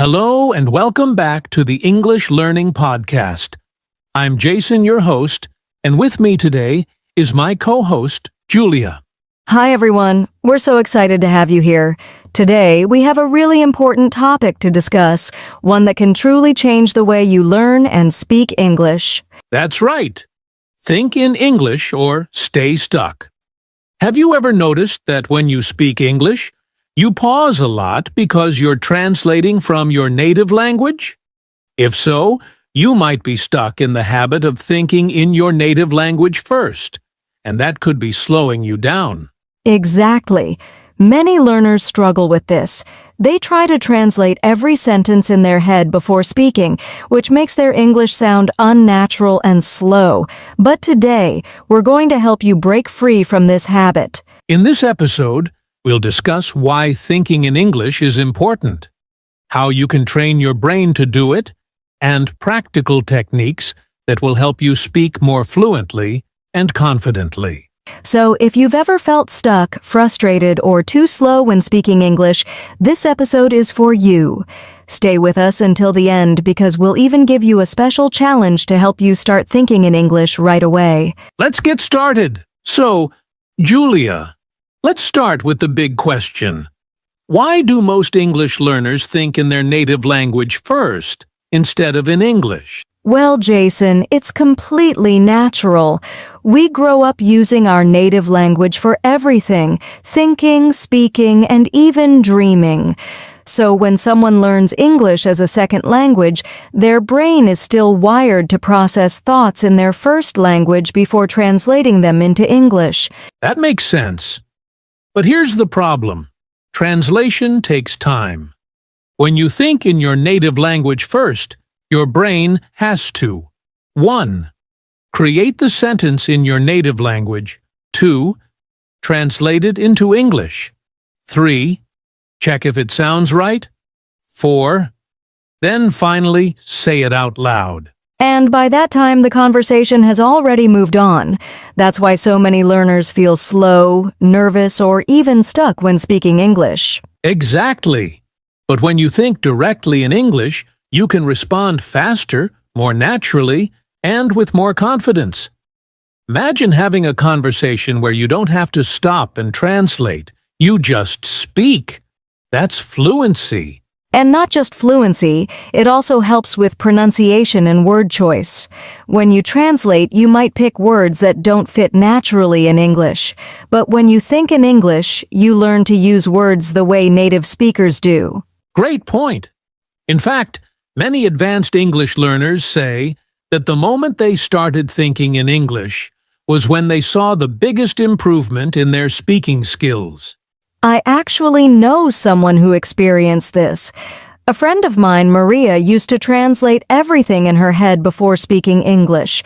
Hello and welcome back to the English Learning Podcast. I'm Jason, your host, and with me today is my co-host, Julia. Hi everyone, we're so excited to have you here. Today, we have a really important topic to discuss, one that can truly change the way you learn and speak English. That's right. Think in English or stay stuck. Have you ever noticed that when you speak English, you pause a lot because you're translating from your native language? If so, you might be stuck in the habit of thinking in your native language first, and that could be slowing you down. Exactly. Many learners struggle with this. They try to translate every sentence in their head before speaking, which makes their English sound unnatural and slow. But today, we're going to help you break free from this habit. In this episode, we'll discuss why thinking in English is important, how you can train your brain to do it, and practical techniques that will help you speak more fluently and confidently. So, if you've ever felt stuck, frustrated, or too slow when speaking English, this episode is for you. Stay with us until the end because we'll even give you a special challenge to help you start thinking in English right away. Let's get started. So, Julia, let's start with the big question. Why do most English learners think in their native language first, instead of in English? Well, Jason, it's completely natural. We grow up using our native language for everything, thinking, speaking, and even dreaming. So when someone learns English as a second language, their brain is still wired to process thoughts in their first language before translating them into English. That makes sense. But here's the problem. Translation takes time. When you think in your native language first, your brain has to 1. Create the sentence in your native language. 2. Translate it into English. 3. Check if it sounds right. 4. Then finally, say it out loud. And by that time, the conversation has already moved on. That's why so many learners feel slow, nervous, or even stuck when speaking English. Exactly. But when you think directly in English, you can respond faster, more naturally, and with more confidence. Imagine having a conversation where you don't have to stop and translate. You just speak. That's fluency. And not just fluency, it also helps with pronunciation and word choice. When you translate, you might pick words that don't fit naturally in English. But when you think in English, you learn to use words the way native speakers do. Great point. In fact, many advanced English learners say that the moment they started thinking in English was when they saw the biggest improvement in their speaking skills. I actually know someone who experienced this. A friend of mine, Maria, used to translate everything in her head before speaking English.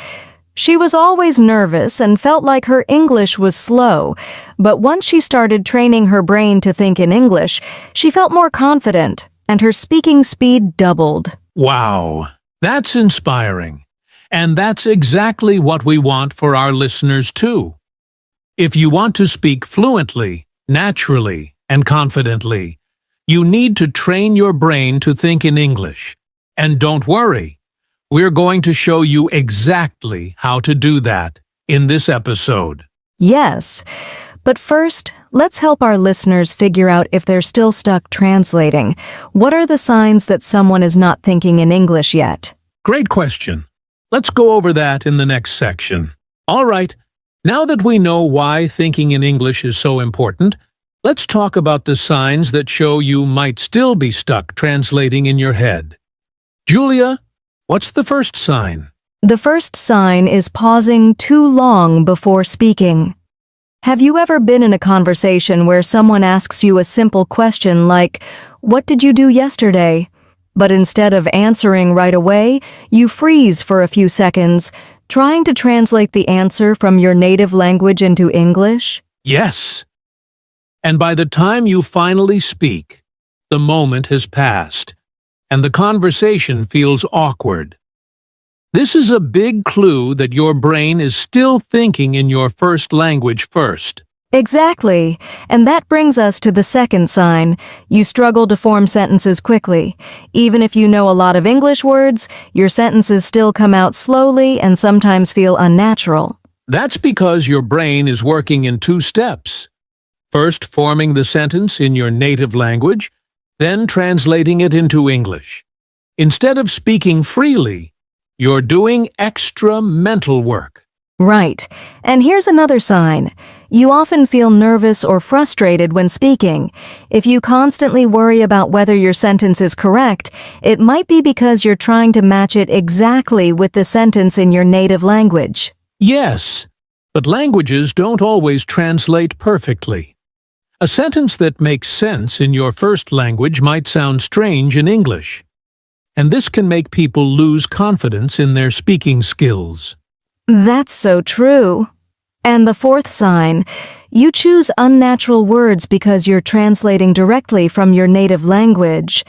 She was always nervous and felt like her English was slow, but once she started training her brain to think in English, she felt more confident, and her speaking speed doubled. Wow, that's inspiring. And that's exactly what we want for our listeners too. If you want to speak fluently, naturally, and confidently, you need to train your brain to think in English. And don't worry, we're going to show you exactly how to do that in this episode. Yes, but first, let's help our listeners figure out if they're still stuck translating. What are the signs that someone is not thinking in English yet? Great question. Let's go over that in the next section. All right, now that we know why thinking in English is so important, let's talk about the signs that show you might still be stuck translating in your head. Julia, what's the first sign? The first sign is pausing too long before speaking. Have you ever been in a conversation where someone asks you a simple question like, "What did you do yesterday?" But instead of answering right away, you freeze for a few seconds, trying to translate the answer from your native language into English? Yes. And by the time you finally speak, the moment has passed, and the conversation feels awkward. This is a big clue that your brain is still thinking in your first language first. Exactly. And that brings us to the second sign. You struggle to form sentences quickly. Even if you know a lot of English words, your sentences still come out slowly and sometimes feel unnatural. That's because your brain is working in two steps. First, forming the sentence in your native language, then translating it into English. Instead of speaking freely, you're doing extra mental work. Right. And here's another sign. You often feel nervous or frustrated when speaking. If you constantly worry about whether your sentence is correct, it might be because you're trying to match it exactly with the sentence in your native language. Yes, but languages don't always translate perfectly. A sentence that makes sense in your first language might sound strange in English, and this can make people lose confidence in their speaking skills. That's so true. And the fourth sign, you choose unnatural words because you're translating directly from your native language.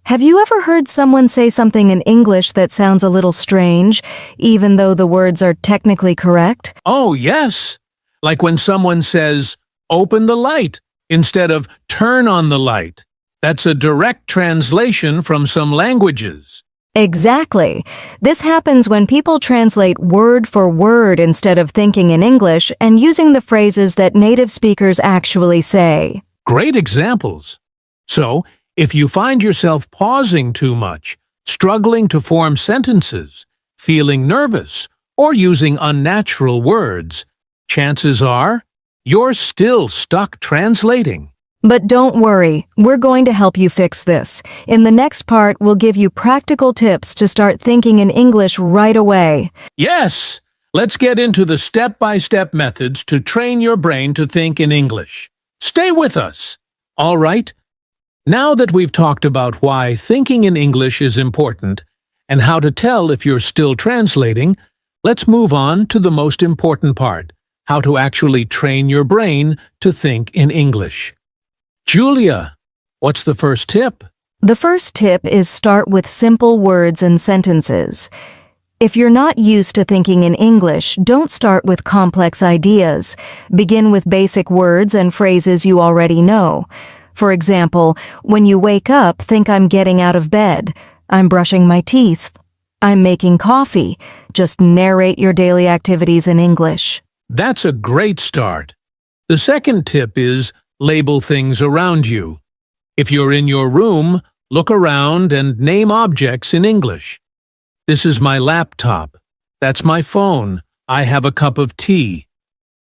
Have you ever heard someone say something in English that sounds a little strange, even though the words are technically correct? Oh, yes. Like when someone says, "Open the light," instead of "turn on the light." That's a direct translation from some languages. Exactly. This happens when people translate word for word instead of thinking in English and using the phrases that native speakers actually say. Great examples. So, if you find yourself pausing too much, struggling to form sentences, feeling nervous, or using unnatural words, chances are you're still stuck translating. But don't worry, we're going to help you fix this. In the next part, we'll give you practical tips to start thinking in English right away. Yes! Let's get into the step-by-step methods to train your brain to think in English. Stay with us! All right? Now that we've talked about why thinking in English is important and how to tell if you're still translating, let's move on to the most important part, how to actually train your brain to think in English. Julia, what's the first tip? The first tip is start with simple words and sentences. If you're not used to thinking in English, don't start with complex ideas. Begin with basic words and phrases you already know. For example, when you wake up, think I'm getting out of bed. I'm brushing my teeth. I'm making coffee. Just narrate your daily activities in English. That's a great start. The second tip is label things around you. If you're in your room, look around and name objects in English. This is my laptop. That's my phone. I have a cup of tea.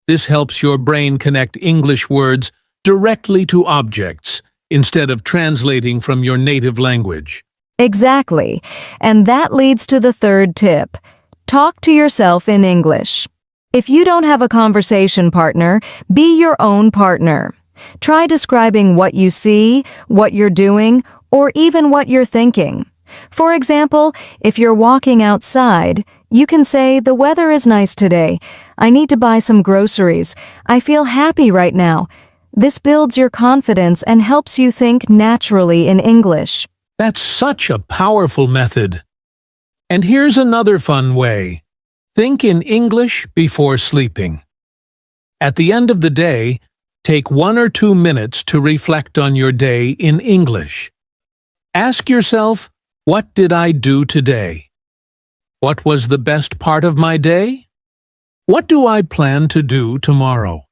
This helps your brain connect English words directly to objects instead of translating from your native language. Exactly. And that leads to the third tip. Talk to yourself in English. If you don't have a conversation partner, be your own partner. Try describing what you see, what you're doing, or even what you're thinking. For example, if you're walking outside, you can say, "The weather is nice today. I need to buy some groceries. I feel happy right now." This builds your confidence and helps you think naturally in English. That's such a powerful method. And here's another fun way. Think in English before sleeping. At the end of the day, take 1 or 2 minutes to reflect on your day in English. Ask yourself, what did I do today? What was the best part of my day? What do I plan to do tomorrow?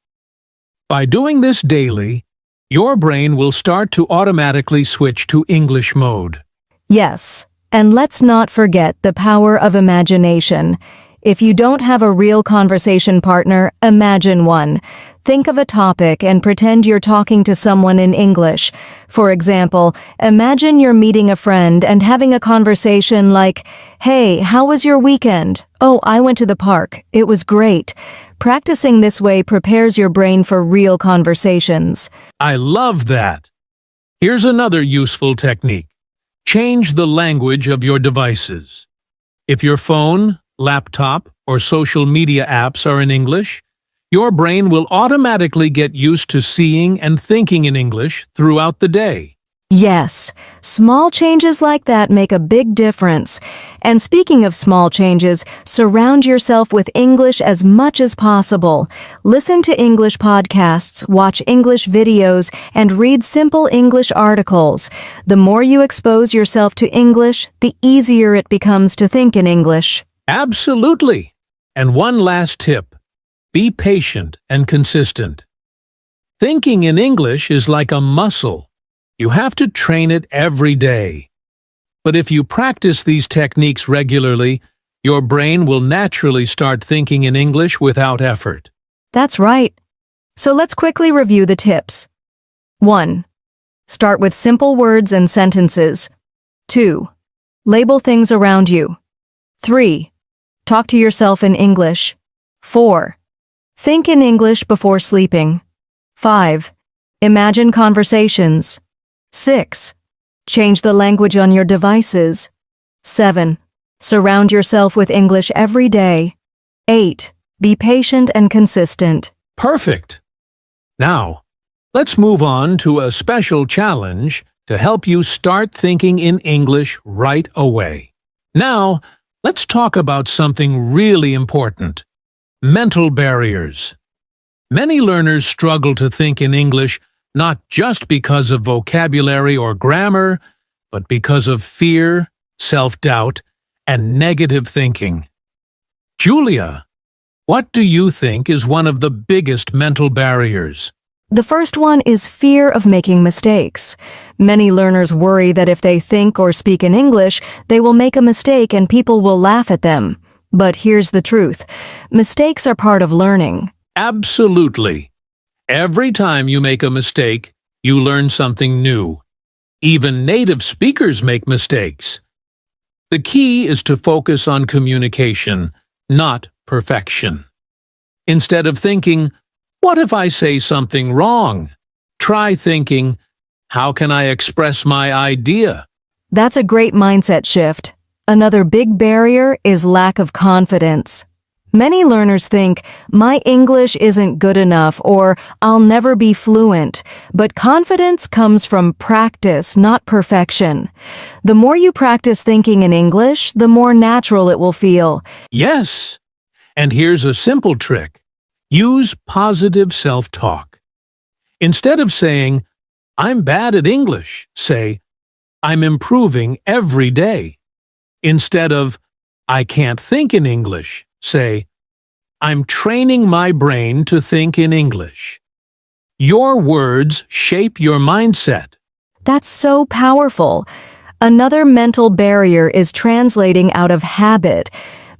By doing this daily, your brain will start to automatically switch to English mode. Yes, and let's not forget the power of imagination. If you don't have a real conversation partner, imagine one. Think of a topic and pretend you're talking to someone in English. For example, imagine you're meeting a friend and having a conversation like, "Hey, how was your weekend?" "Oh, I went to the park. It was great." Practicing this way prepares your brain for real conversations. I love that. Here's another useful technique. Change the language of your devices. If your phone, laptop, or social media apps are in English, your brain will automatically get used to seeing and thinking in English throughout the day. Yes, small changes like that make a big difference. And speaking of small changes, surround yourself with English as much as possible. Listen to English podcasts, watch English videos, and read simple English articles. The more you expose yourself to English, the easier it becomes to think in English. Absolutely. And one last tip. Be patient and consistent. Thinking in English is like a muscle. You have to train it every day. But if you practice these techniques regularly, your brain will naturally start thinking in English without effort. That's right. So let's quickly review the tips. 1. Start with simple words and sentences. 2. Label things around you. 3. Talk to yourself in English. 4. Think in English before sleeping. 5. Imagine conversations. 6. Change the language on your devices. 7. Surround yourself with English every day. 8. Be patient and consistent. Perfect! Now, let's move on to a special challenge to help you start thinking in English right away. Now, let's talk about something really important. Mental barriers. Many learners struggle to think in English not just because of vocabulary or grammar, but because of fear, self-doubt, and negative thinking. Julia, what do you think is one of the biggest mental barriers? The first one is fear of making mistakes. Many learners worry that if they think or speak in English, they will make a mistake and people will laugh at them. But here's the truth. Mistakes are part of learning. Absolutely. Every time you make a mistake, you learn something new. Even native speakers make mistakes. The key is to focus on communication, not perfection. Instead of thinking, "What if I say something wrong?" Try thinking, "How can I express my idea?" That's a great mindset shift. Another big barrier is lack of confidence. Many learners think, "My English isn't good enough," or "I'll never be fluent." But confidence comes from practice, not perfection. The more you practice thinking in English, the more natural it will feel. Yes. And here's a simple trick. Use positive self-talk. Instead of saying, "I'm bad at English," say, "I'm improving every day." Instead of, "I can't think in English," say, "I'm training my brain to think in English." Your words shape your mindset. That's so powerful. Another mental barrier is translating out of habit.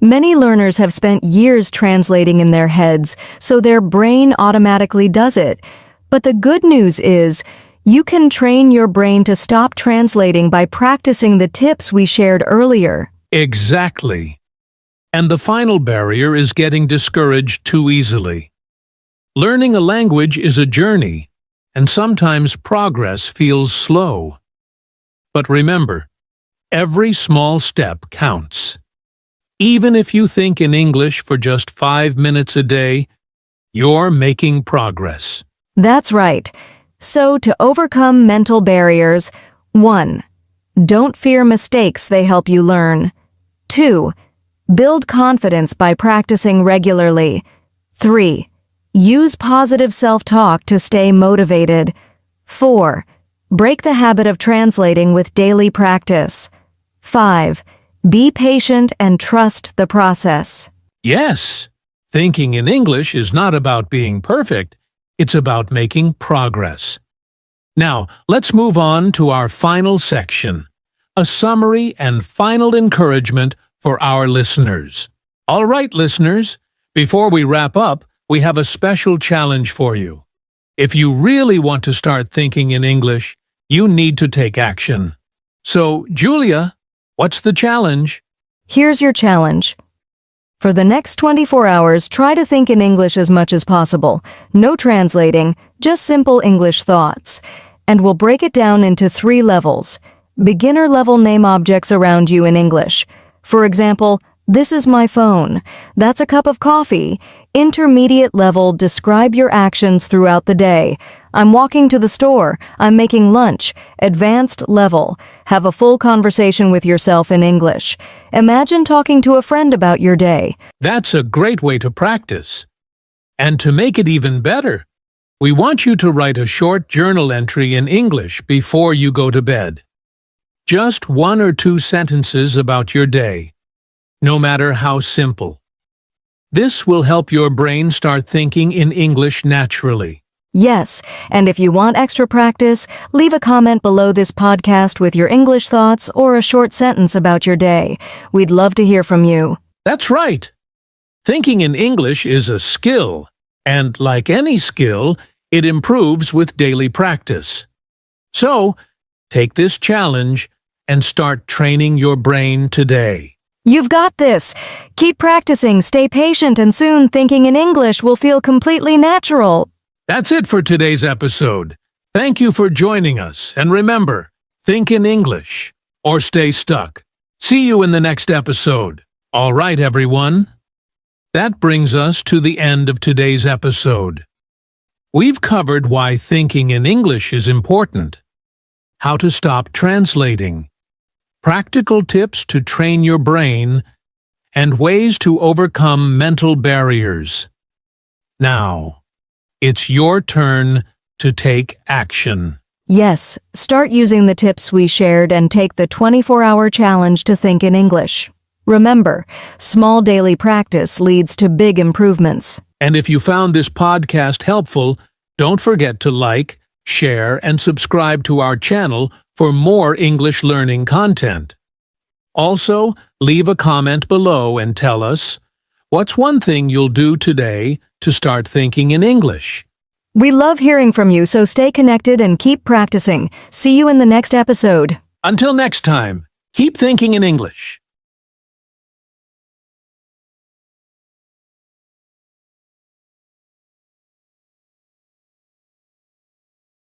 Many learners have spent years translating in their heads, so their brain automatically does it. But the good news is, you can train your brain to stop translating by practicing the tips we shared earlier. Exactly. And the final barrier is getting discouraged too easily. Learning a language is a journey, and sometimes progress feels slow. But remember, every small step counts. Even if you think in English for just 5 minutes a day, you're making progress. That's right. So to overcome mental barriers, 1. Don't fear mistakes, they help you learn. 2. Build confidence by practicing regularly. 3. Use positive self-talk to stay motivated. 4. Break the habit of translating with daily practice. 5. Be patient and trust the process. Yes, thinking in English is not about being perfect, it's about making progress. Now, let's move on to our final section, a summary and final encouragement for our listeners. All right, listeners, before we wrap up, we have a special challenge for you. If you really want to start thinking in English, you need to take action. So, Julia, what's the challenge? Here's your challenge. For the next 24 hours, try to think in English as much as possible. No translating, just simple English thoughts. And we'll break it down into 3 levels. Beginner level name objects around you in English. For example, This is my phone. That's a cup of coffee. Intermediate level, describe your actions throughout the day. I'm walking to the store. I'm making lunch. Advanced level, have a full conversation with yourself in English. Imagine talking to a friend about your day. That's a great way to practice. And to make it even better, we want you to write a short journal entry in English before you go to bed. Just 1 or 2 sentences about your day, no matter how simple. This will help your brain start thinking in English naturally. Yes, and if you want extra practice, leave a comment below this podcast with your English thoughts or a short sentence about your day. We'd love to hear from you. That's right. Thinking in English is a skill, and like any skill, it improves with daily practice. So, take this challenge and start training your brain today. You've got this. Keep practicing, stay patient, and soon thinking in English will feel completely natural. That's it for today's episode. Thank you for joining us, and remember, think in English or stay stuck. See you in the next episode. All right, everyone. That brings us to the end of today's episode. We've covered why thinking in English is important, how to stop translating, practical tips to train your brain, and ways to overcome mental barriers. Now, it's your turn to take action. Yes, start using the tips we shared and take the 24-hour challenge to think in English. Remember, small daily practice leads to big improvements. And if you found this podcast helpful, don't forget to like, share, and subscribe to our channel for more English learning content. Also, leave a comment below and tell us, what's one thing you'll do today to start thinking in English? We love hearing from you, so stay connected and keep practicing. See you in the next episode. Until next time, keep thinking in English.